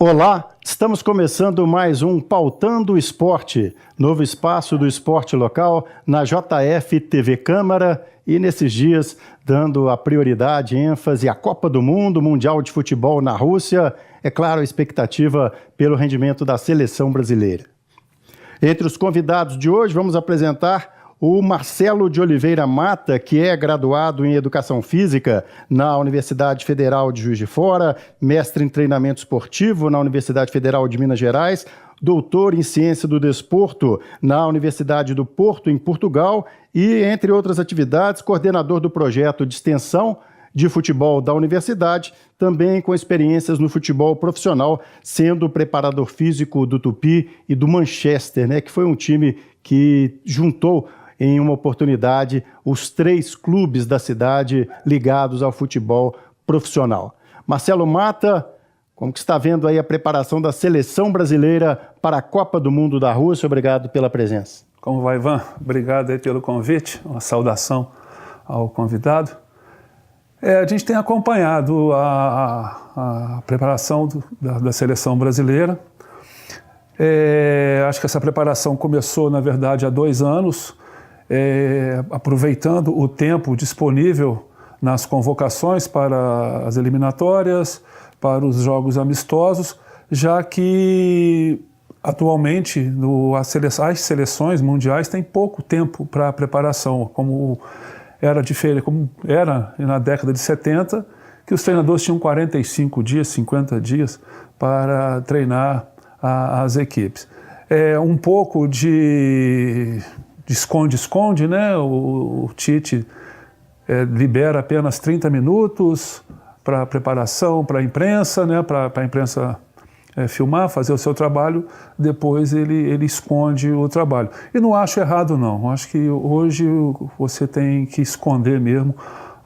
Olá, estamos começando mais um Pautando o Esporte, novo espaço do esporte local na JF TV Câmara e nesses dias dando a prioridade e ênfase à Copa do Mundo, Mundial de Futebol na Rússia, é claro, a expectativa pelo rendimento da seleção brasileira. Entre os convidados de hoje vamos apresentar o Marcelo de Oliveira Mata, que é graduado em Educação Física na Universidade Federal de Juiz de Fora, mestre em Treinamento Esportivo na Universidade Federal de Minas Gerais, doutor em Ciência do Desporto na Universidade do Porto, em Portugal, e, entre outras atividades, coordenador do projeto de extensão de futebol da universidade, também com experiências no futebol profissional, sendo preparador físico do Tupi e do Manchester, né, que foi um time que juntou em uma oportunidade os 3 clubes da cidade ligados ao futebol profissional. Marcelo Mata, como que está vendo aí a preparação da seleção brasileira para a Copa do Mundo da Rússia? Obrigado pela presença. Como vai, Ivan? Obrigado aí pelo convite, uma saudação ao convidado. A gente tem acompanhado a preparação da seleção brasileira. Acho que essa preparação começou, na verdade, há 2 anos, aproveitando o tempo disponível nas convocações para as eliminatórias, para os jogos amistosos, já que atualmente as seleções mundiais têm pouco tempo para preparação, como era na década de 70, que os treinadores tinham 45 dias, 50 dias para treinar as equipes. Um pouco de esconde-esconde, né? O Tite libera apenas 30 minutos para preparação, para a imprensa, né? Para a imprensa filmar, fazer o seu trabalho, depois ele esconde o trabalho. E não acho errado, não. Acho que hoje você tem que esconder mesmo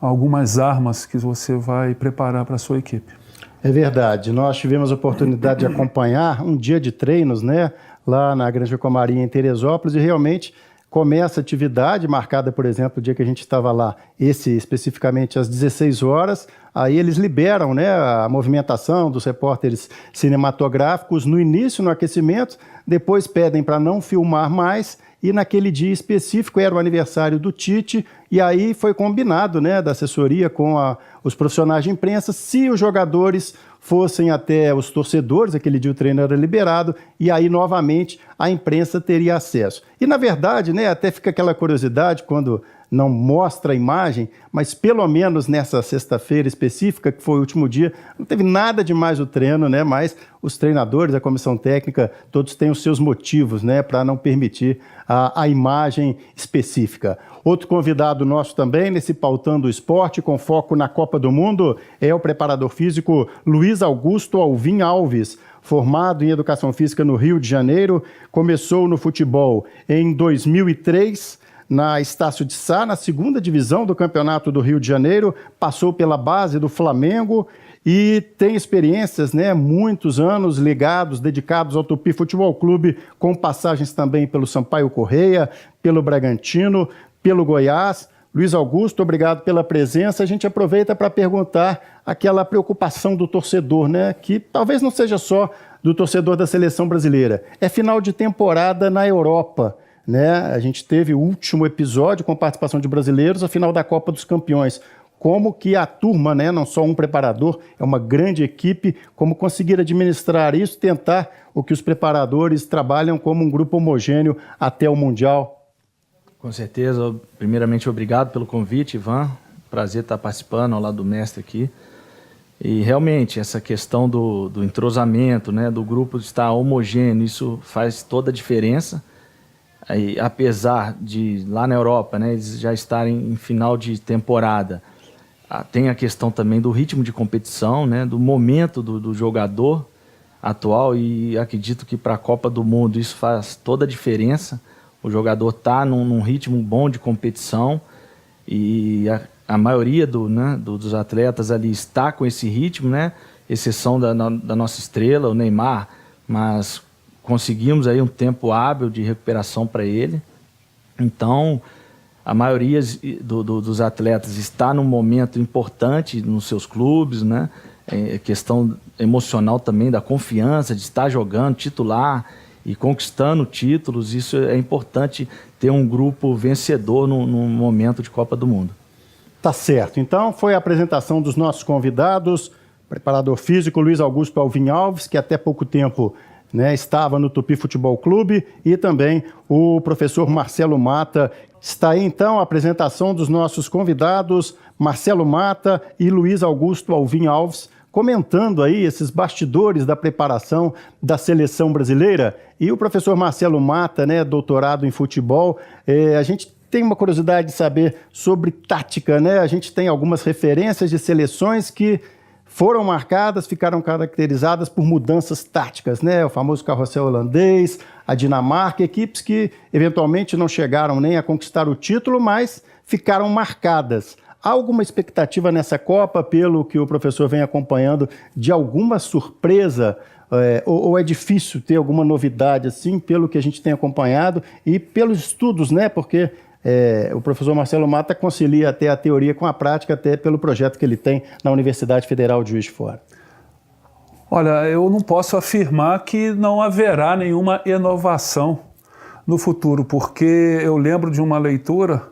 algumas armas que você vai preparar para a sua equipe. É verdade. Nós tivemos a oportunidade de acompanhar um dia de treinos, né? Lá na Granja Comaria, em Teresópolis, e realmente começa a atividade, marcada, por exemplo, o dia que a gente estava lá, esse especificamente às 16 horas, aí eles liberam, né, a movimentação dos repórteres cinematográficos no início, no aquecimento, depois pedem para não filmar mais, e naquele dia específico era o aniversário do Tite, e aí foi combinado, né, da assessoria com os profissionais de imprensa, se os jogadores fossem até os torcedores, aquele dia o treino era liberado, e aí novamente a imprensa teria acesso. E na verdade, né, até fica aquela curiosidade quando não mostra a imagem, mas pelo menos nessa sexta-feira específica, que foi o último dia, não teve nada demais o treino, né, mas os treinadores, a comissão técnica, todos têm os seus motivos, né, para não permitir a imagem específica. Outro convidado nosso também, nesse Pautando o Esporte, com foco na Copa do Mundo, é o preparador físico Luiz Augusto Alvim Alves, formado em Educação Física no Rio de Janeiro, começou no futebol em 2003, na Estácio de Sá, na 2ª divisão do Campeonato do Rio de Janeiro, passou pela base do Flamengo e tem experiências, né, muitos anos ligados, dedicados ao Tupi Futebol Clube, com passagens também pelo Sampaio Corrêa, pelo Bragantino, pelo Goiás. Luiz Augusto, obrigado pela presença. A gente aproveita para perguntar aquela preocupação do torcedor, né, que talvez não seja só do torcedor da seleção brasileira. É final de temporada na Europa, né? A gente teve o último episódio com participação de brasileiros, a final da Copa dos Campeões. Como que a turma, né, não só um preparador, é uma grande equipe, como conseguir administrar isso, tentar o que os preparadores trabalham como um grupo homogêneo até o Mundial? Com certeza. Primeiramente, obrigado pelo convite, Ivan. Prazer estar participando ao lado do mestre aqui. E realmente, essa questão do entrosamento, né, do grupo estar homogêneo, isso faz toda a diferença. Aí, apesar de, lá na Europa, né, eles já estarem em final de temporada, tem a questão também do ritmo de competição, né, do momento do jogador atual, e acredito que para a Copa do Mundo isso faz toda a diferença. O jogador está num ritmo bom de competição e a maioria dos atletas ali está com esse ritmo, né, exceção da nossa estrela, o Neymar, mas conseguimos aí um tempo hábil de recuperação para ele. Então, a maioria dos atletas está num momento importante nos seus clubes, né? questão emocional também, da confiança, de estar jogando titular e conquistando títulos. Isso é importante, ter um grupo vencedor num momento de Copa do Mundo. Tá certo. Então, foi a apresentação dos nossos convidados, preparador físico Luiz Augusto Alvim Alves, que até pouco tempo, né, estava no Tupi Futebol Clube, e também o professor Marcelo Mata. Está aí, então, a apresentação dos nossos convidados, Marcelo Mata e Luiz Augusto Alvim Alves, comentando aí esses bastidores da preparação da seleção brasileira. E o professor Marcelo Mata, né, doutorado em futebol, a gente tem uma curiosidade de saber sobre tática, né? A gente tem algumas referências de seleções que foram marcadas, ficaram caracterizadas por mudanças táticas, né? O famoso carrossel holandês, a Dinamarca, equipes que eventualmente não chegaram nem a conquistar o título, mas ficaram marcadas. Há alguma expectativa nessa Copa, pelo que o professor vem acompanhando, de alguma surpresa? Ou é difícil ter alguma novidade assim, pelo que a gente tem acompanhado e pelos estudos, né? Porque o professor Marcelo Mata concilia até a teoria com a prática, até pelo projeto que ele tem na Universidade Federal de Juiz de Fora. Olha, eu não posso afirmar que não haverá nenhuma inovação no futuro, porque eu lembro de uma leitura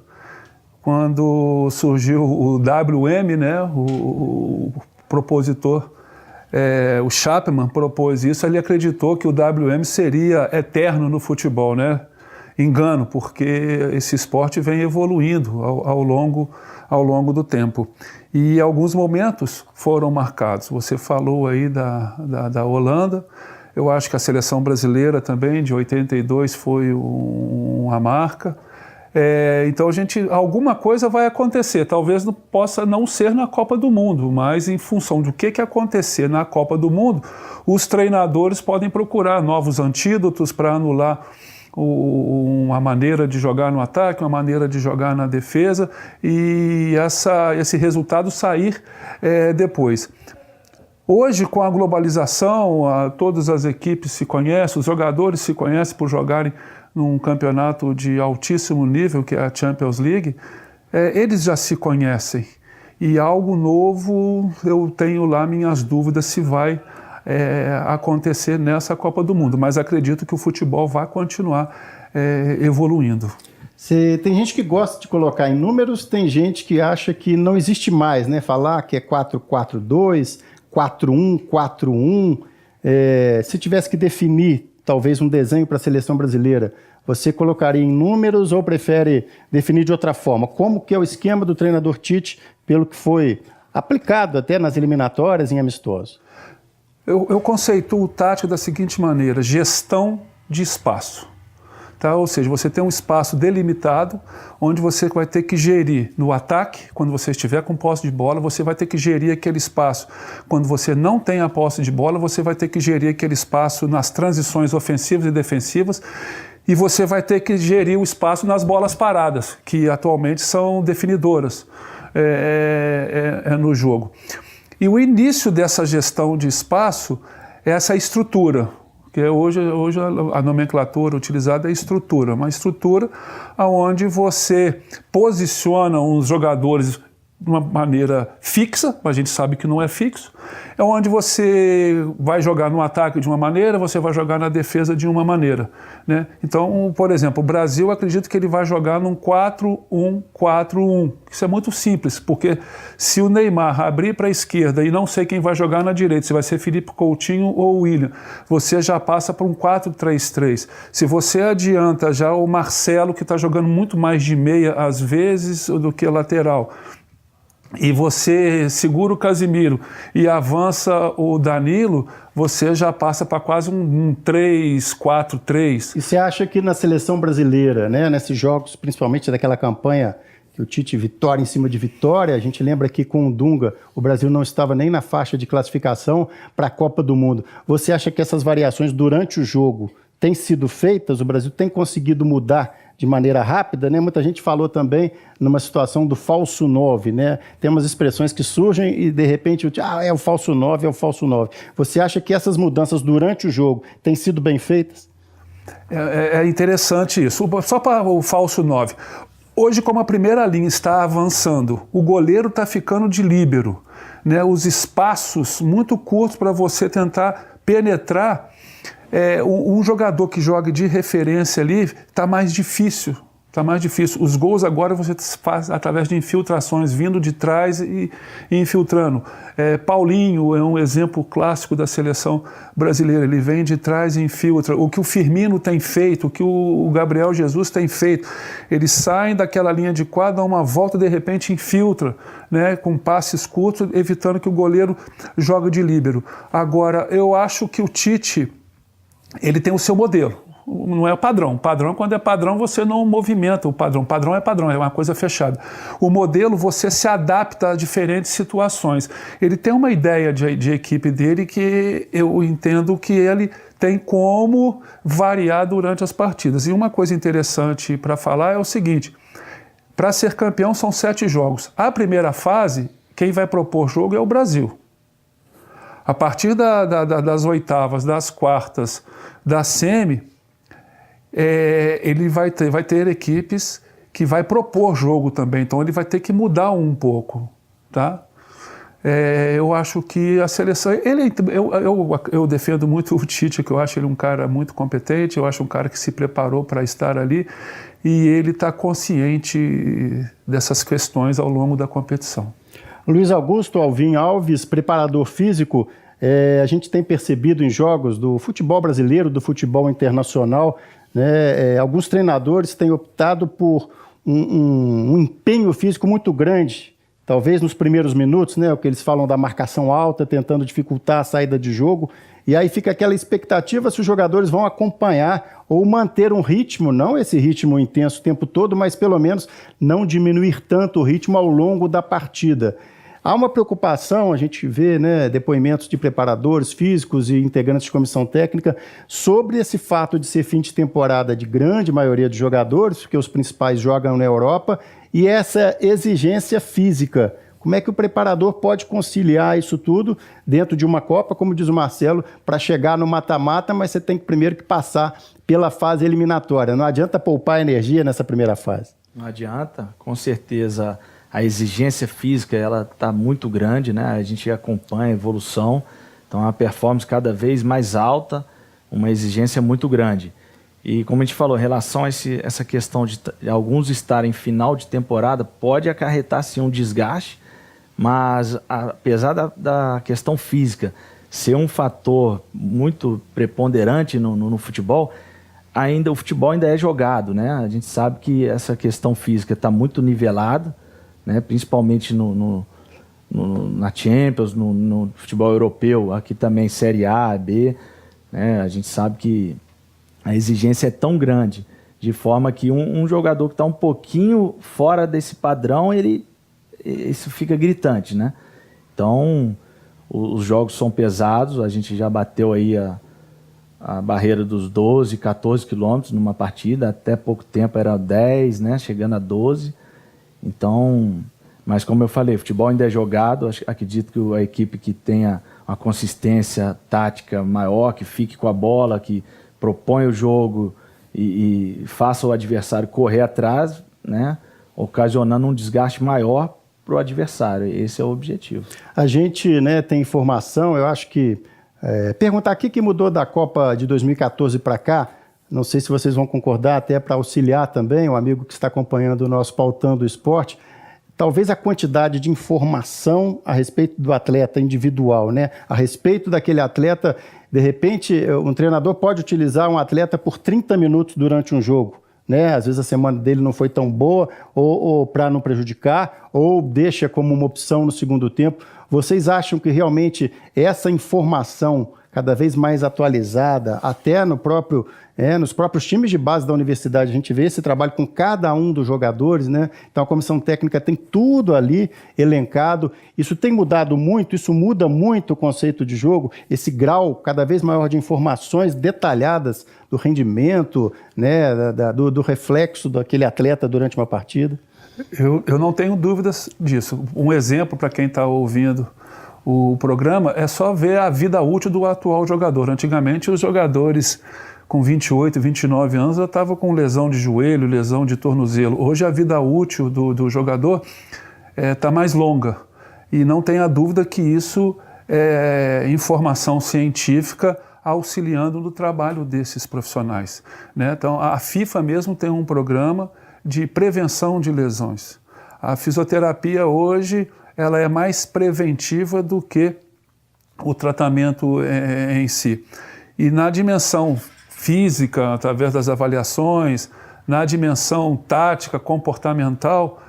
quando surgiu o WM, né, o propositor, o Chapman propôs isso, ele acreditou que o WM seria eterno no futebol, né? Engano, porque esse esporte vem evoluindo ao longo do tempo. E alguns momentos foram marcados. Você falou aí da Holanda, eu acho que a seleção brasileira também, de 82, foi uma marca. Então alguma coisa vai acontecer, talvez possa não ser na Copa do Mundo, mas em função do que acontecer na Copa do Mundo, os treinadores podem procurar novos antídotos para anular uma maneira de jogar no ataque, uma maneira de jogar na defesa, e esse resultado sair depois. Hoje, com a globalização, todas as equipes se conhecem, os jogadores se conhecem por jogarem num campeonato de altíssimo nível, que é a Champions League, eles já se conhecem. E algo novo, eu tenho lá minhas dúvidas se vai acontecer nessa Copa do Mundo, mas acredito que o futebol vai continuar evoluindo. Tem gente que gosta de colocar em números, tem gente que acha que não existe mais, né? Falar que é 4-4-2, 4-1, 4-1. Se tivesse que definir talvez um desenho para a seleção brasileira, você colocaria em números ou prefere definir de outra forma? Como que é o esquema do treinador Tite, pelo que foi aplicado até nas eliminatórias em amistosos? Eu conceituo tática da seguinte maneira: gestão de espaço. Tá? Ou seja, você tem um espaço delimitado, onde você vai ter que gerir no ataque, quando você estiver com posse de bola, você vai ter que gerir aquele espaço. Quando você não tem a posse de bola, você vai ter que gerir aquele espaço nas transições ofensivas e defensivas, e você vai ter que gerir o espaço nas bolas paradas, que atualmente são definidoras no jogo. E o início dessa gestão de espaço é essa estrutura, que hoje a nomenclatura utilizada é estrutura, uma estrutura onde você posiciona uns jogadores de uma maneira fixa, mas a gente sabe que não é fixo, é onde você vai jogar no ataque de uma maneira, você vai jogar na defesa de uma maneira, né? Então, por exemplo, o Brasil, acredito que ele vai jogar num 4-1-4-1. Isso é muito simples, porque se o Neymar abrir para a esquerda e não sei quem vai jogar na direita, se vai ser Felipe Coutinho ou William, você já passa para um 4-3-3. Se você adianta já o Marcelo, que está jogando muito mais de meia às vezes do que lateral, e você segura o Casimiro e avança o Danilo, você já passa para quase um 3-4-3. E você acha que na seleção brasileira, né, nesses jogos, principalmente daquela campanha que o Tite vitória em cima de vitória, a gente lembra que com o Dunga o Brasil não estava nem na faixa de classificação para a Copa do Mundo. Você acha que essas variações durante o jogo têm sido feitas? O Brasil tem conseguido mudar de maneira rápida, né? Muita gente falou também numa situação do falso 9, né? Tem umas expressões que surgem e de repente é o falso 9, é o falso 9. Você acha que essas mudanças durante o jogo têm sido bem feitas? É interessante isso. Só para o falso 9. Hoje, como a primeira linha está avançando, o goleiro está ficando de líbero, né? Os espaços muito curtos para você tentar penetrar, um jogador que joga de referência ali está mais difícil. Está mais difícil. Os gols agora você faz através de infiltrações, vindo de trás e infiltrando. Paulinho é um exemplo clássico da seleção brasileira. Ele vem de trás e infiltra. O que o Firmino tem feito, o que o Gabriel Jesus tem feito. Eles saem daquela linha de quadro, dão uma volta, de repente infiltra, né, com passes curtos, evitando que o goleiro jogue de líbero. Agora, eu acho que o Tite, ele tem o seu modelo. Não é o padrão. Padrão, quando é padrão, você não movimenta o padrão. Padrão, é uma coisa fechada. O modelo, você se adapta a diferentes situações. Ele tem uma ideia de equipe dele que eu entendo que ele tem como variar durante as partidas. E uma coisa interessante para falar é o seguinte: para ser campeão são 7 jogos. A primeira fase, quem vai propor jogo é o Brasil. A partir das oitavas, das quartas, da semi, ele vai ter equipes que vai propor jogo também, então ele vai ter que mudar um pouco, tá? Eu acho que a seleção, eu defendo muito o Tite, que eu acho ele um cara muito competente, eu acho um cara que se preparou para estar ali e ele está consciente dessas questões ao longo da competição. Luiz Augusto Alvim Alves, preparador físico, a gente tem percebido em jogos do futebol brasileiro, do futebol internacional, né, alguns treinadores têm optado por um empenho físico muito grande, talvez nos primeiros minutos, né, o que eles falam da marcação alta, tentando dificultar a saída de jogo, e aí fica aquela expectativa se os jogadores vão acompanhar ou manter um ritmo, não esse ritmo intenso o tempo todo, mas pelo menos não diminuir tanto o ritmo ao longo da partida. Há uma preocupação, a gente vê, né, depoimentos de preparadores físicos e integrantes de comissão técnica sobre esse fato de ser fim de temporada de grande maioria de jogadores, porque os principais jogam na Europa, e essa exigência física. Como é que o preparador pode conciliar isso tudo dentro de uma Copa, como diz o Marcelo, para chegar no mata-mata, mas você tem que primeiro que passar pela fase eliminatória. Não adianta poupar energia nessa primeira fase. Não adianta, com certeza. A exigência física ela está muito grande, né? A gente acompanha a evolução, então a performance cada vez mais alta, uma exigência muito grande. E como a gente falou, em relação a essa questão de alguns estarem em final de temporada, pode acarretar sim um desgaste, mas apesar da questão física ser um fator muito preponderante no futebol, o futebol ainda é jogado, né? A gente sabe que essa questão física está muito nivelada, né, principalmente na Champions, no futebol europeu, aqui também Série A, B, né, a gente sabe que a exigência é tão grande, de forma que um jogador que está um pouquinho fora desse padrão, isso fica gritante, né? Então, os jogos são pesados, a gente já bateu aí a barreira dos 12, 14 quilômetros numa partida, até pouco tempo era 10, né, chegando a 12. Então, mas como eu falei, o futebol ainda é jogado, acredito que a equipe que tenha uma consistência tática maior, que fique com a bola, que proponha o jogo e faça o adversário correr atrás, né, ocasionando um desgaste maior para o adversário. Esse é o objetivo. A gente, né, tem informação, eu acho que perguntar aqui que mudou da Copa de 2014 para cá. Não sei se vocês vão concordar, até para auxiliar também o amigo que está acompanhando o nosso Pautando o Esporte, talvez a quantidade de informação a respeito do atleta individual, né? A respeito daquele atleta, de repente, um treinador pode utilizar um atleta por 30 minutos durante um jogo, né? Às vezes a semana dele não foi tão boa, ou para não prejudicar, ou deixa como uma opção no segundo tempo. Vocês acham que realmente essa informação cada vez mais atualizada, até nos próprios times de base da universidade, a gente vê esse trabalho com cada um dos jogadores, né? Então a comissão técnica tem tudo ali elencado. Isso tem mudado muito, isso muda muito o conceito de jogo, esse grau cada vez maior de informações detalhadas do rendimento, né? do reflexo daquele atleta durante uma partida. Eu não tenho dúvidas disso. Um exemplo para quem está ouvindo o programa é só ver a vida útil do atual jogador. Antigamente os jogadores com 28, 29 anos, eu estava com lesão de joelho, lesão de tornozelo. Hoje a vida útil do jogador está mais longa. E não tenha dúvida que isso é informação científica auxiliando no trabalho desses profissionais, né? Então, a FIFA mesmo tem um programa de prevenção de lesões. A fisioterapia hoje ela é mais preventiva do que o tratamento em si. E na dimensão física, através das avaliações, na dimensão tática, comportamental,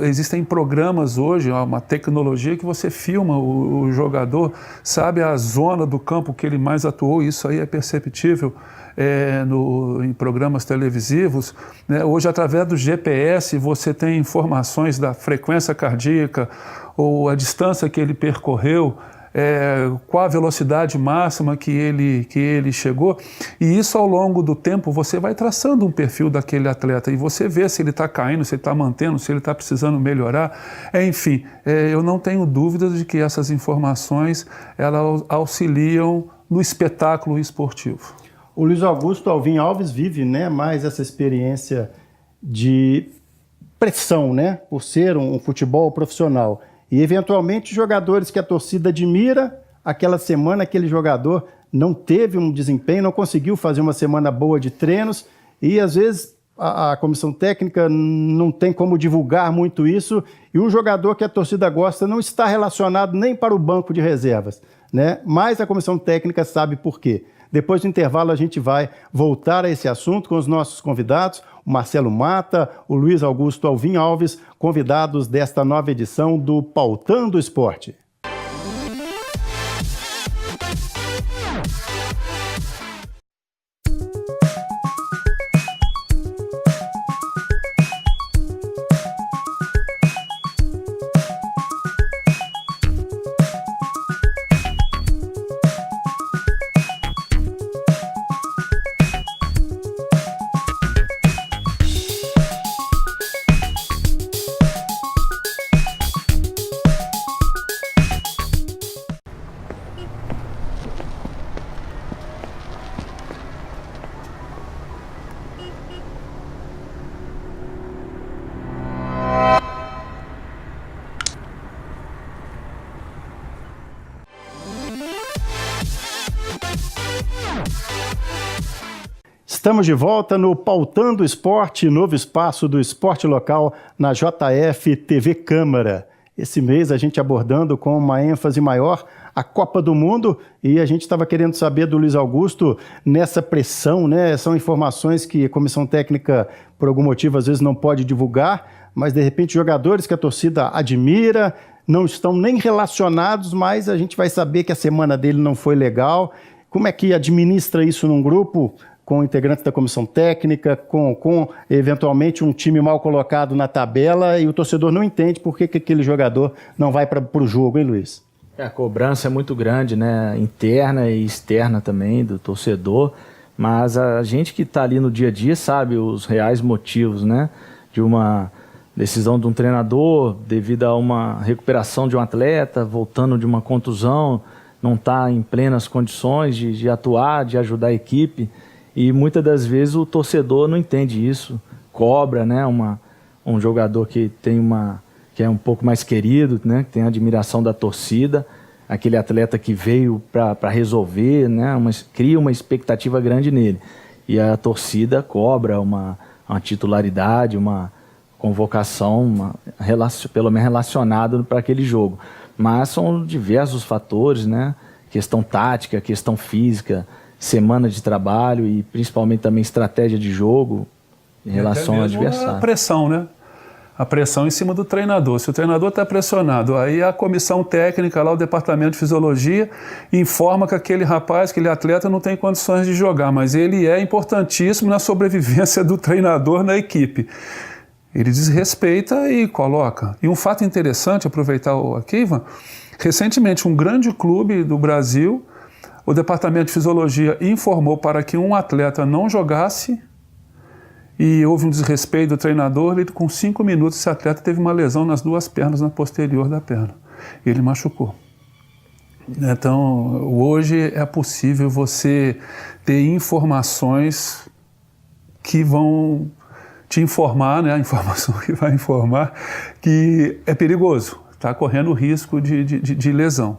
existem programas hoje, uma tecnologia que você filma o jogador, sabe a zona do campo que ele mais atuou, isso aí é perceptível em programas televisivos, né? Hoje, através do GPS, você tem informações da frequência cardíaca ou a distância que ele percorreu, qual a velocidade máxima que ele chegou, e isso ao longo do tempo você vai traçando um perfil daquele atleta e você vê se ele está caindo, se ele está mantendo, se ele está precisando melhorar, enfim, eu não tenho dúvidas de que essas informações elas auxiliam no espetáculo esportivo. O Luiz Augusto Alvim Alves vive, né, mais essa experiência de pressão, né, por ser um futebol profissional. E, eventualmente, jogadores que a torcida admira, aquela semana aquele jogador não teve um desempenho, não conseguiu fazer uma semana boa de treinos e, às vezes, a comissão técnica não tem como divulgar muito isso e o jogador que a torcida gosta não está relacionado nem para o banco de reservas, né? Mas a comissão técnica sabe por quê. Depois do intervalo, a gente vai voltar a esse assunto com os nossos convidados, o Marcelo Mata, o Luiz Augusto Alvim Alves, convidados desta nova edição do Pautando o Esporte. Estamos de volta no Pautando o Esporte, novo espaço do esporte local na JF TV Câmara. Esse mês a gente abordando com uma ênfase maior a Copa do Mundo e a gente estava querendo saber do Luiz Augusto nessa pressão, né? São informações que a comissão técnica, por algum motivo, às vezes não pode divulgar, mas de repente jogadores que a torcida admira, não estão nem relacionados, mas a gente vai saber que a semana dele não foi legal. Como é que administra isso num grupo com integrantes da comissão técnica, com eventualmente um time mal colocado na tabela e o torcedor não entende por que aquele jogador não vai para o jogo, hein, Luiz? A cobrança é muito grande, né? Interna e externa também do torcedor, mas a gente que está ali no dia a dia sabe os reais motivos, né? De uma decisão de um treinador devido a uma recuperação de um atleta, voltando de uma contusão, não está em plenas condições de atuar, de ajudar a equipe. E muitas das vezes o torcedor não entende isso, cobra, né, um jogador que é um pouco mais querido, né, que tem a admiração da torcida, aquele atleta que veio para resolver, né, cria uma expectativa grande nele. E a torcida cobra uma titularidade, uma convocação, pelo menos relacionada para aquele jogo. Mas são diversos fatores, né, questão tática, questão física, semana de trabalho e principalmente também estratégia de jogo em relação ao adversário. A pressão, né? A pressão em cima do treinador. Se o treinador está pressionado, aí a comissão técnica, lá o departamento de fisiologia, informa que aquele rapaz, aquele atleta não tem condições de jogar, mas ele é importantíssimo na sobrevivência do treinador na equipe. Ele desrespeita e coloca. E um fato interessante, aproveitar aqui, Ivan, recentemente um grande clube do Brasil, o departamento de fisiologia informou para que um atleta não jogasse e houve um desrespeito do treinador. Ele, com 5 minutos, esse atleta teve uma lesão nas 2 pernas, na posterior da perna. Ele machucou. Então, hoje é possível você ter informações que vão te informar, né? A informação que vai informar que é perigoso, está correndo risco de lesão.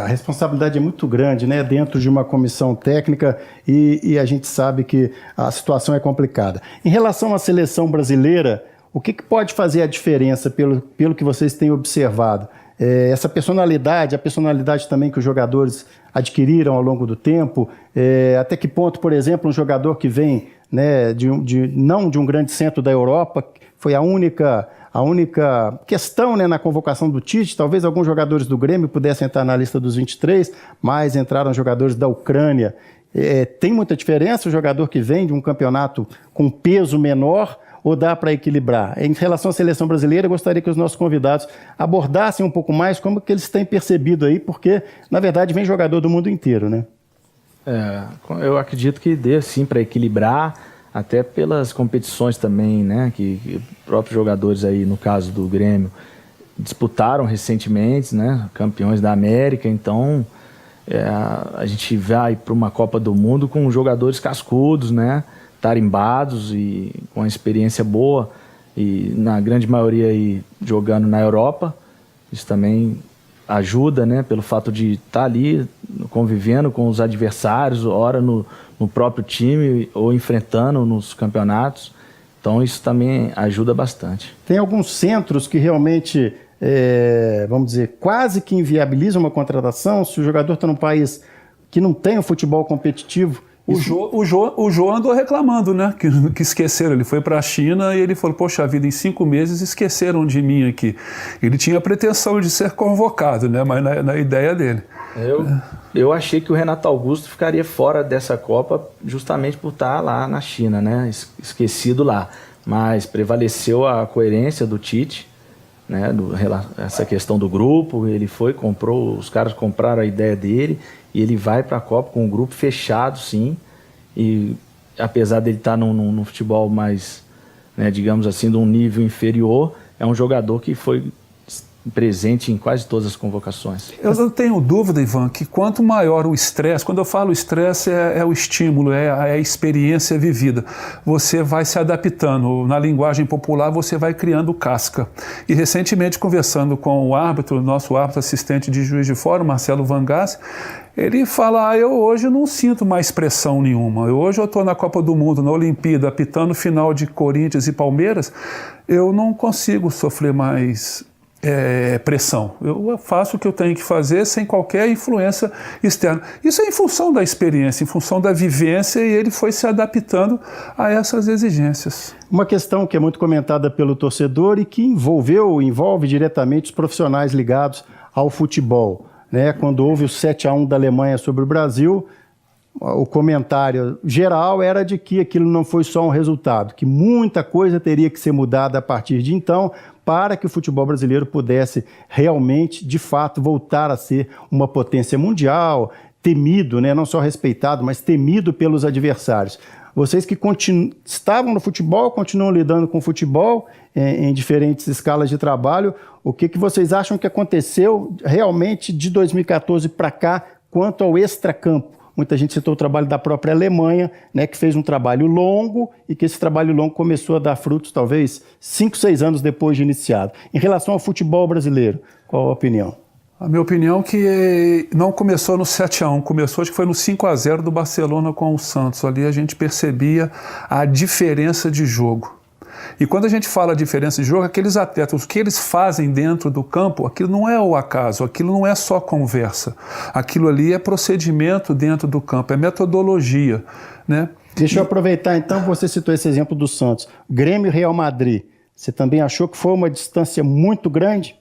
A responsabilidade é muito grande, né, dentro de uma comissão técnica e a gente sabe que a situação é complicada. Em relação à seleção brasileira, o que pode fazer a diferença pelo que vocês têm observado? Essa personalidade, a personalidade também que os jogadores adquiriram ao longo do tempo, até que ponto, por exemplo, um jogador que vem, né, não de um grande centro da Europa, foi a única questão, né, na convocação do Tite, talvez alguns jogadores do Grêmio pudessem entrar na lista dos 23, mas entraram jogadores da Ucrânia. Tem muita diferença o jogador que vem de um campeonato com peso menor ou dá para equilibrar? Em relação à seleção brasileira, eu gostaria que os nossos convidados abordassem um pouco mais como que eles têm percebido aí, porque, na verdade, vem jogador do mundo inteiro, né? Eu acredito que dê, sim, para equilibrar, até pelas competições também, né, que próprios jogadores aí, no caso do Grêmio, disputaram recentemente, né, campeões da América, então a gente vai para uma Copa do Mundo com jogadores cascudos, né, tarimbados e com uma experiência boa, e na grande maioria aí jogando na Europa. Isso também ajuda, né, pelo fato de estar ali convivendo com os adversários, ora no próprio time ou enfrentando nos campeonatos. Então isso também ajuda bastante. Tem alguns centros que realmente, vamos dizer, quase que inviabilizam uma contratação. Se o jogador está num país que não tem o futebol competitivo. O Jô andou reclamando, né? Que esqueceram. Ele foi para a China e ele falou: poxa vida, em 5 meses esqueceram de mim aqui. Ele tinha a pretensão de ser convocado, né? Mas na ideia dele. Eu achei que o Renato Augusto ficaria fora dessa Copa justamente por estar lá na China, né? Esquecido lá. Mas prevaleceu a coerência do Tite, né? Essa questão do grupo. Ele comprou, os caras compraram a ideia dele. E ele vai para a Copa com um grupo fechado, sim. E apesar dele estar num futebol mais, né, digamos assim, de um nível inferior, é um jogador que foi presente em quase todas as convocações. Eu não tenho dúvida, Ivan, que quanto maior o estresse, quando eu falo estresse é o estímulo, é a experiência vivida. Você vai se adaptando, na linguagem popular você vai criando casca. E recentemente, conversando com o árbitro, nosso árbitro assistente de Juiz de Fora, Marcelo Vangassi, ele fala: eu hoje não sinto mais pressão nenhuma. Hoje eu estou na Copa do Mundo, na Olimpíada, apitando final de Corinthians e Palmeiras, eu não consigo sofrer mais pressão. Eu faço o que eu tenho que fazer sem qualquer influência externa. Isso é em função da experiência, em função da vivência, e ele foi se adaptando a essas exigências. Uma questão que é muito comentada pelo torcedor e que envolve diretamente os profissionais ligados ao futebol, né? Quando houve o 7-1 da Alemanha sobre o Brasil, o comentário geral era de que aquilo não foi só um resultado, que muita coisa teria que ser mudada a partir de então para que o futebol brasileiro pudesse realmente, de fato, voltar a ser uma potência mundial, temido, né? Não só respeitado, mas temido pelos adversários. Vocês que estavam no futebol, continuam lidando com o futebol em diferentes escalas de trabalho, o que vocês acham que aconteceu realmente de 2014 para cá quanto ao extracampo? Muita gente citou o trabalho da própria Alemanha, né, que fez um trabalho longo e que esse trabalho longo começou a dar frutos talvez 5, 6 anos depois de iniciado. Em relação ao futebol brasileiro, qual a opinião? A minha opinião é que não começou no 7-1, começou, acho que foi no 5-0 do Barcelona com o Santos. Ali a gente percebia a diferença de jogo. E quando a gente fala diferença de jogo, aqueles atletas, o que eles fazem dentro do campo, aquilo não é o acaso, aquilo não é só conversa. Aquilo ali é procedimento dentro do campo, é metodologia, né? Deixa eu aproveitar então, você citou esse exemplo do Santos. Grêmio e Real Madrid, você também achou que foi uma distância muito grande?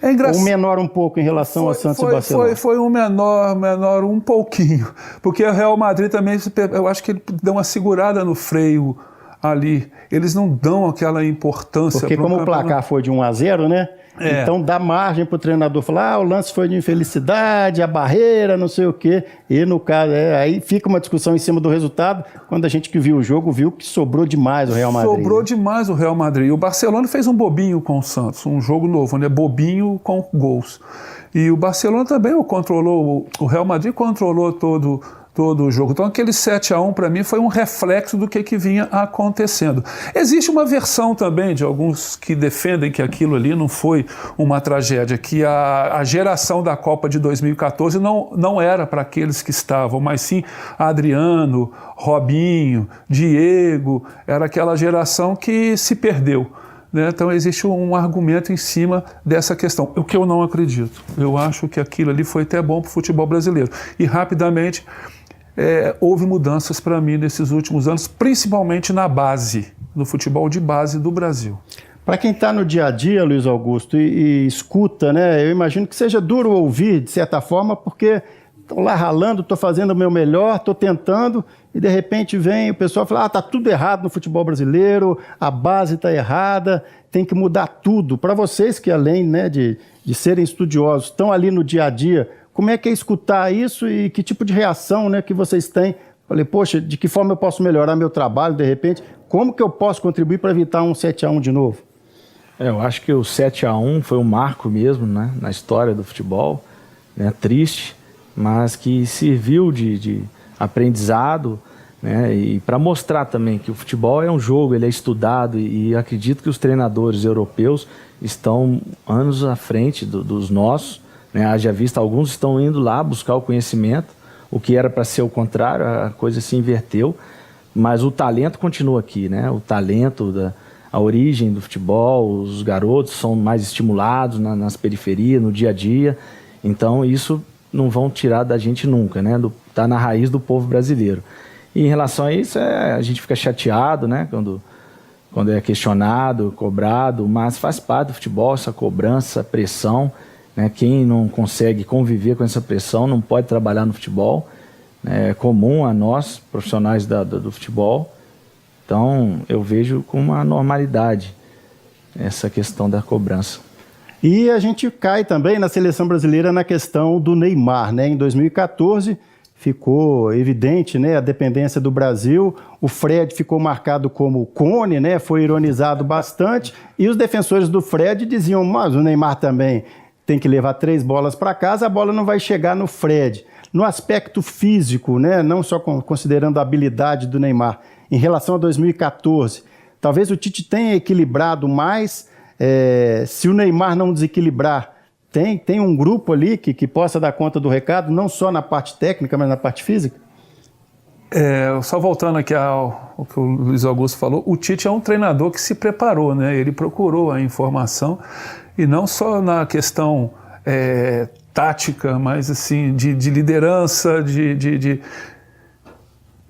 É engraçado. Ou menor um pouco em relação a Santos e Barcelona? Foi um menor um pouquinho, porque o Real Madrid também, eu acho que ele deu uma segurada no freio ali, eles não dão aquela importância. Porque como o placar foi de 1-0, né? Então dá margem para o treinador falar, o lance foi de infelicidade, a barreira, não sei o quê. E no caso, aí fica uma discussão em cima do resultado, quando a gente que viu o jogo, viu que sobrou demais o Real Madrid. Sobrou demais o Real Madrid. O Barcelona fez um bobinho com o Santos, um jogo novo, né? Bobinho com gols. E o Barcelona também o Real Madrid controlou todo o jogo. Então aquele 7-1 para mim foi um reflexo do que vinha acontecendo. Existe uma versão também de alguns que defendem que aquilo ali não foi uma tragédia, que a geração da Copa de 2014 não era para aqueles que estavam, mas sim Adriano, Robinho, Diego, era aquela geração que se perdeu. Né? Então existe um argumento em cima dessa questão, o que eu não acredito. Eu acho que aquilo ali foi até bom para o futebol brasileiro. E rapidamente houve mudanças para mim nesses últimos anos, principalmente na base, no futebol de base do Brasil. Para quem está no dia a dia, Luiz Augusto, e escuta, né? Eu imagino que seja duro ouvir, de certa forma, porque estou lá ralando, estou fazendo o meu melhor, estou tentando, e de repente vem o pessoal e fala, está tudo errado no futebol brasileiro, a base está errada, tem que mudar tudo. Para vocês que além, né, de serem estudiosos, estão ali no dia a dia, como é que é escutar isso e que tipo de reação, né, que vocês têm? Falei, poxa, de que forma eu posso melhorar meu trabalho, de repente? Como que eu posso contribuir para evitar um 7-1 de novo? Eu acho que o 7-1 foi um marco mesmo, né, na história do futebol, né, triste, mas que serviu de aprendizado, né, e para mostrar também que o futebol é um jogo, ele é estudado, e acredito que os treinadores europeus estão anos à frente dos nossos, né, haja vista, alguns estão indo lá buscar o conhecimento, o que era para ser o contrário, a coisa se inverteu, mas o talento continua aqui, né, o talento, a origem do futebol, os garotos são mais estimulados nas periferias, no dia a dia, então isso não vão tirar da gente nunca, né, tá na raiz do povo brasileiro. E em relação a isso, a gente fica chateado, né, quando é questionado, cobrado, mas faz parte do futebol, essa cobrança, pressão, né, quem não consegue conviver com essa pressão não pode trabalhar no futebol, né, é comum a nós, profissionais do futebol, então eu vejo com uma normalidade essa questão da cobrança. E a gente cai também na seleção brasileira na questão do Neymar, né? Em 2014 ficou evidente, né, a dependência do Brasil, o Fred ficou marcado como cone, né, foi ironizado bastante, e os defensores do Fred diziam, mas o Neymar também tem que levar 3 bolas para casa, a bola não vai chegar no Fred. No aspecto físico, né, não só considerando a habilidade do Neymar, em relação a 2014, talvez o Tite tenha equilibrado mais. Se o Neymar não desequilibrar, tem um grupo ali que possa dar conta do recado, não só na parte técnica, mas na parte física? Só voltando aqui ao que o Luiz Augusto falou, o Tite é um treinador que se preparou, né? Ele procurou a informação, e não só na questão tática, mas assim, de liderança, de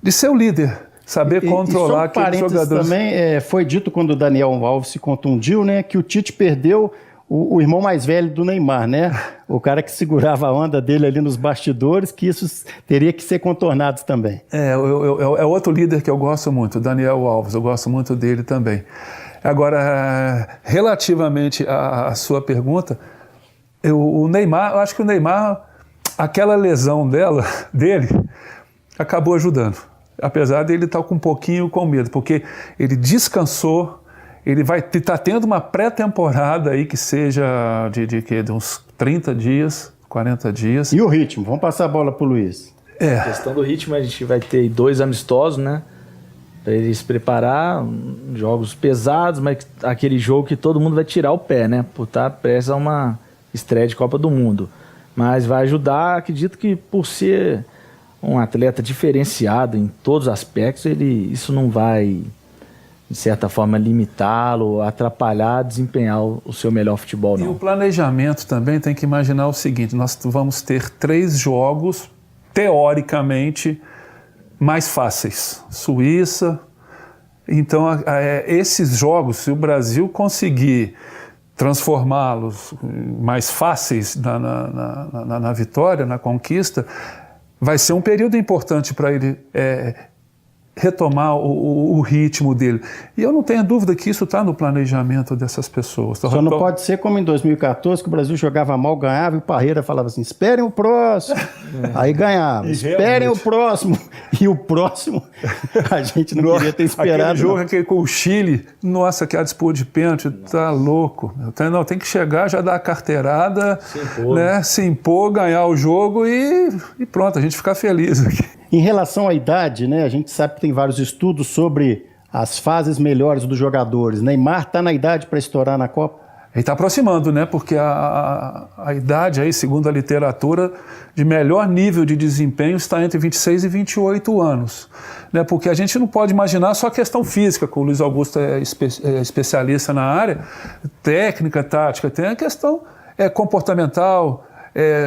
ser o líder. Saber controlar aqueles jogadores. Também foi dito quando o Daniel Alves se contundiu, né, que o Tite perdeu o irmão mais velho do Neymar, né? O cara que segurava a onda dele ali nos bastidores, que isso teria que ser contornado também. É outro líder que eu gosto muito, o Daniel Alves, eu gosto muito dele também. Agora, relativamente à sua pergunta, o Neymar, eu acho que o Neymar, aquela lesão dele, acabou ajudando. Apesar dele estar com um pouquinho com medo, porque ele descansou, ele vai estar tendo uma pré-temporada aí que seja de uns 30 dias, 40 dias. E o ritmo? Vamos passar a bola para o Luiz. A questão do ritmo, a gente vai ter 2 amistosos, né? Para ele se preparar, jogos pesados, mas aquele jogo que todo mundo vai tirar o pé, né? Por estar prestes a uma estreia de Copa do Mundo. Mas vai ajudar, acredito que por ser um atleta diferenciado em todos os aspectos, isso não vai, de certa forma, limitá-lo, atrapalhar, desempenhar o seu melhor futebol, não. E o planejamento também tem que imaginar o seguinte, nós vamos ter 3 jogos, teoricamente, mais fáceis. Suíça. Então, esses jogos, se o Brasil conseguir transformá-los mais fáceis na vitória, na conquista, vai ser um período importante para ele retomar o ritmo dele. E eu não tenho dúvida que isso está no planejamento dessas pessoas. Só não pode ser como em 2014, que o Brasil jogava mal, ganhava, e o Parreira falava assim, esperem o próximo. Aí ganhava, esperem o próximo. E o próximo, a gente não queria ter esperado. Aquele jogo com o Chile, nossa, que a disputa de pênalti, tá louco. Não, tem que chegar, já dar a carteirada, se impor, ganhar o jogo e pronto, a gente ficar feliz aqui. Em relação à idade, né, a gente sabe que tem vários estudos sobre as fases melhores dos jogadores. Neymar está na idade para estourar na Copa? Ele está aproximando, né? Porque a idade, aí, segundo a literatura, de melhor nível de desempenho está entre 26 e 28 anos. Né? Porque a gente não pode imaginar só a questão física, que o Luiz Augusto é especialista na área, técnica, tática, tem a questão comportamental,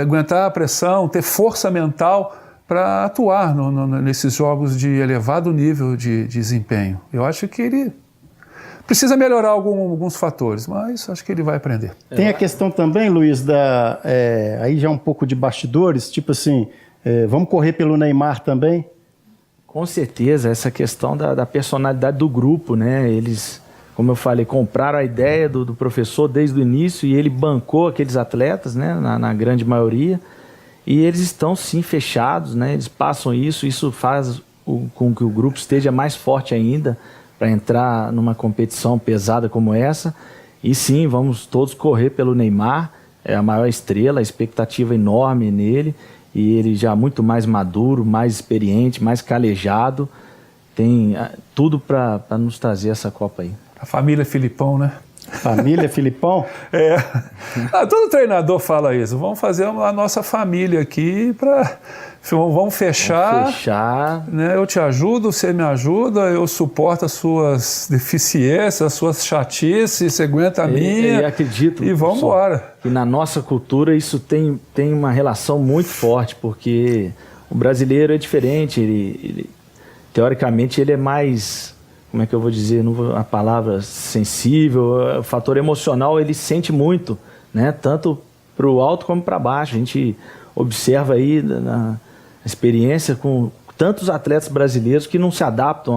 aguentar a pressão, ter força mental para atuar nesses jogos de elevado nível de desempenho. Eu acho que ele precisa melhorar alguns fatores, mas acho que ele vai aprender. Tem a questão também, Luiz, aí já um pouco de bastidores, tipo assim, vamos correr pelo Neymar também? Com certeza, essa questão da personalidade do grupo, né? Eles, como eu falei, compraram a ideia do professor desde o início e ele bancou aqueles atletas, né? Na grande maioria. E eles estão sim fechados, né? Eles passam isso faz com que o grupo esteja mais forte ainda para entrar numa competição pesada como essa. E sim, vamos todos correr pelo Neymar, é a maior estrela, a expectativa enorme nele, e ele já muito mais maduro, mais experiente, mais calejado, tem tudo para nos trazer essa Copa aí. A família Filipão, né? Família Filipão? Todo treinador fala isso. Vamos fazer a nossa família aqui para... Vamos fechar. Né? Eu te ajudo, você me ajuda, eu suporto as suas deficiências, as suas chatices, você aguenta a minha. Eu acredito. E vamos embora. E na nossa cultura isso tem uma relação muito forte, porque o brasileiro é diferente. Ele teoricamente, ele é mais... Como é que eu vou dizer? A palavra sensível, o fator emocional, ele sente muito, né? Tanto para o alto como para baixo. A gente observa aí na experiência com tantos atletas brasileiros que não se adaptam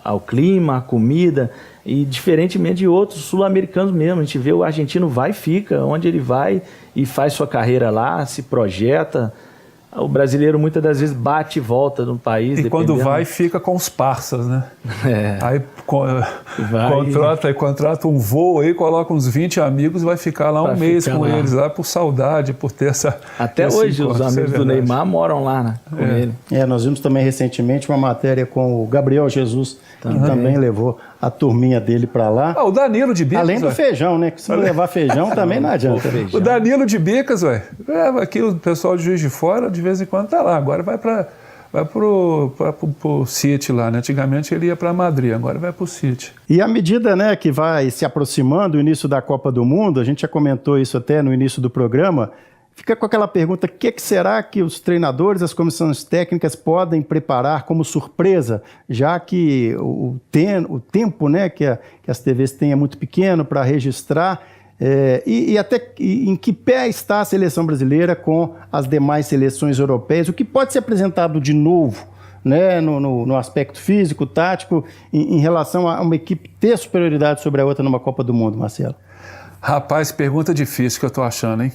ao clima, à comida, e diferentemente de outros sul-americanos mesmo. A gente vê o argentino vai e fica, onde ele vai e faz sua carreira lá, se projeta. O brasileiro muitas das vezes bate e volta no país. E quando vai, fica com os parças, né? Aí contrata um voo aí, coloca uns 20 amigos e vai ficar lá um mês com eles, lá por saudade, por ter essa... Até hoje os amigos do Neymar moram lá, né, com ele. Nós vimos também recentemente uma matéria com o Gabriel Jesus, que também levou a turminha dele para lá. O Danilo de Bicas. Além do feijão, né? Que se não levar feijão também não adianta. O Danilo de Bicas, aqui o pessoal de Juiz de Fora, de vez em quando tá lá. Agora vai pro City lá, né? Antigamente ele ia para Madrid, agora vai pro City. E à medida, né, que vai se aproximando o início da Copa do Mundo, a gente já comentou isso até no início do programa, fica com aquela pergunta, o que será que os treinadores, as comissões técnicas podem preparar como surpresa, já que o tempo, né, que as TVs têm é muito pequeno para registrar, e até em que pé está a seleção brasileira com as demais seleções europeias, o que pode ser apresentado de novo, né, no aspecto físico, tático, em relação a uma equipe ter superioridade sobre a outra numa Copa do Mundo, Marcelo? Rapaz, pergunta difícil que eu tô achando, hein?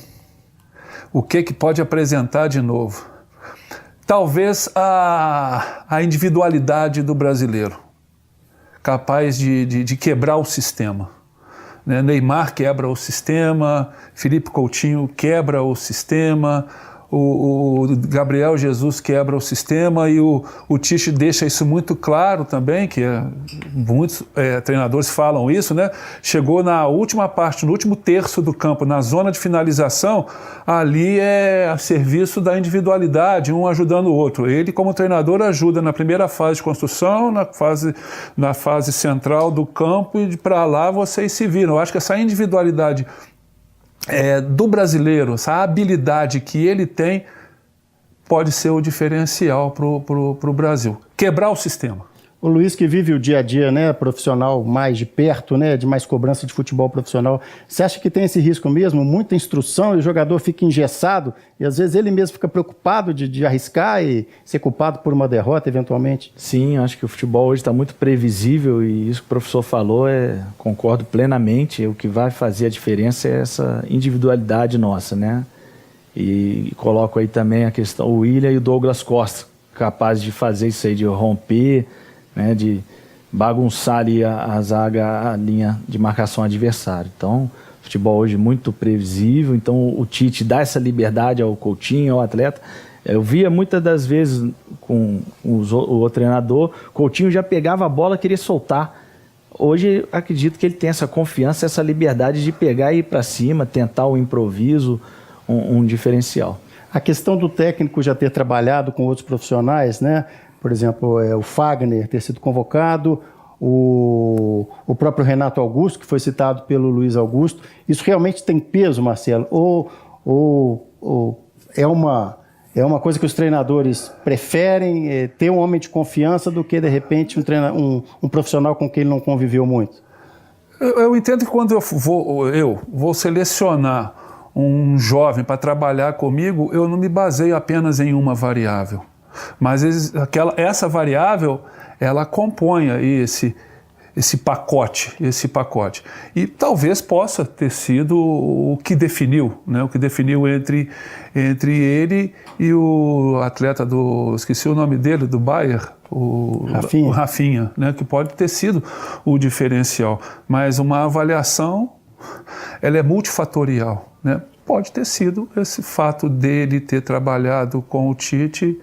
O que pode apresentar de novo? Talvez a individualidade do brasileiro, capaz de quebrar o sistema. Né? Neymar quebra o sistema, Felipe Coutinho quebra o sistema, o Gabriel Jesus quebra o sistema e o Tite deixa isso muito claro também, que muitos treinadores falam isso, né? Chegou na última parte, no último terço do campo, na zona de finalização, ali é a serviço da individualidade, um ajudando o outro. Ele, como treinador, ajuda na primeira fase de construção, na fase central do campo, e para lá vocês se viram. Eu acho que essa individualidade do brasileiro, essa habilidade que ele tem, pode ser o diferencial para o Brasil. Quebrar o sistema. O Luiz que vive o dia a dia, né, profissional mais de perto, né, de mais cobrança de futebol profissional, você acha que tem esse risco mesmo? Muita instrução e o jogador fica engessado e às vezes ele mesmo fica preocupado de arriscar e ser culpado por uma derrota eventualmente? Sim, acho que o futebol hoje está muito previsível e isso que o professor falou, concordo plenamente. O que vai fazer a diferença é essa individualidade nossa, né? E coloco aí também a questão, o William e o Douglas Costa, capazes de fazer isso aí, de romper, né, de bagunçar ali a zaga, a linha de marcação adversário. Então, futebol hoje muito previsível, então o Tite dá essa liberdade ao Coutinho, ao atleta. Eu via muitas das vezes com o treinador, Coutinho já pegava a bola, queria soltar. Hoje acredito que ele tem essa confiança, essa liberdade de pegar e ir para cima, tentar o improviso, um diferencial. A questão do técnico já ter trabalhado com outros profissionais, né? Por exemplo, o Fagner ter sido convocado, o próprio Renato Augusto, que foi citado pelo Luiz Augusto. Isso realmente tem peso, Marcelo? Ou é uma coisa que os treinadores preferem, ter um homem de confiança do que, de repente, um profissional com quem ele não conviveu muito? Eu entendo que quando eu vou selecionar um jovem para trabalhar comigo, eu não me baseio apenas em uma variável. Mas essa variável, ela compõe aí esse pacote. E talvez possa ter sido o que definiu, né? O que definiu entre ele e o atleta esqueci o nome dele, do Bayern, o Rafinha, né? Que pode ter sido o diferencial. Mas uma avaliação, ela é multifatorial, né? Pode ter sido esse fato dele ter trabalhado com o Tite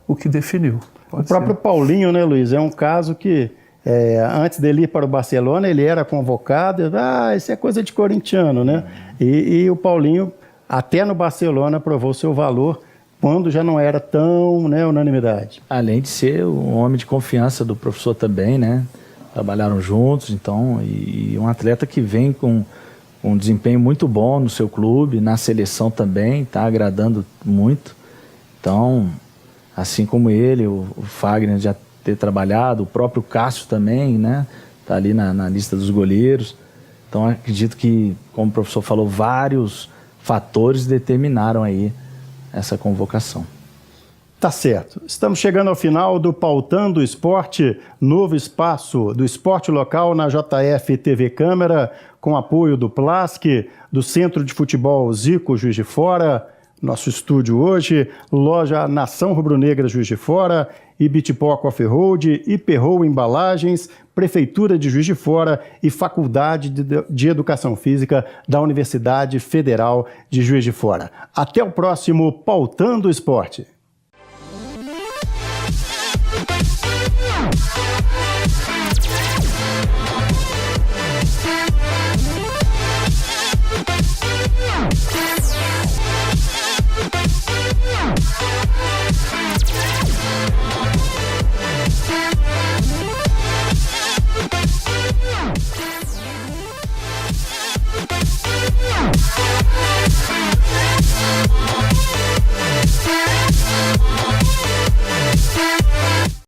o que definiu. O próprio Paulinho, né, Luiz? É um caso que, antes dele ir para o Barcelona, ele era convocado, isso é coisa de corintiano, né? E o Paulinho, até no Barcelona, provou seu valor, quando já não era tão, né, unanimidade. Além de ser um homem de confiança do professor também, né? Trabalharam juntos, então, e um atleta que vem com um desempenho muito bom no seu clube, na seleção também, está agradando muito. Então, assim como ele, o Fagner já ter trabalhado, o próprio Cássio também, né? Está ali na lista dos goleiros. Então, acredito que, como o professor falou, vários fatores determinaram aí essa convocação. Tá certo. Estamos chegando ao final do Pautando Esporte, novo espaço do esporte local na JF TV Câmara, com apoio do Plask, do Centro de Futebol Zico Juiz de Fora, nosso estúdio hoje, loja Nação Rubro-Negra Juiz de Fora, Ibitipó Coffee Road, Iperrou Embalagens, Prefeitura de Juiz de Fora e Faculdade de Educação Física da Universidade Federal de Juiz de Fora. Até o próximo Pautando Esporte.